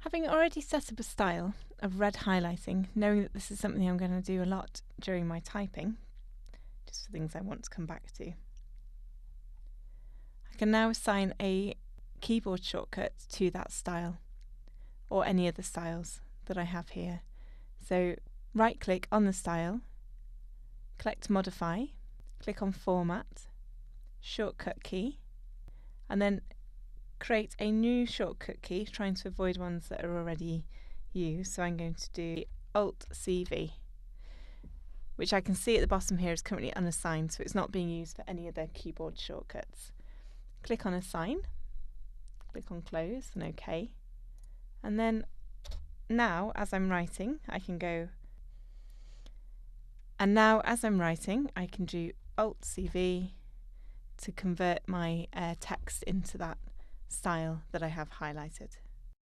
Having already set up a style of red highlighting, knowing that this is something I'm going to do a lot during my typing, just for things I want to come back to, I can now assign a keyboard shortcut to that style, or any other styles that I have here. So right click on the style, select Modify, click on Format, Shortcut Key, and then create a new shortcut key, trying to avoid ones that are already used. So I'm going to do Alt-CV, which I can see at the bottom here is currently unassigned, so it's not being used for any other keyboard shortcuts. Click on Assign, click on Close and OK. And then now, as I'm writing, I can go, and now as I'm writing, I can do Alt-CV to convert my text into that style that I have highlighted.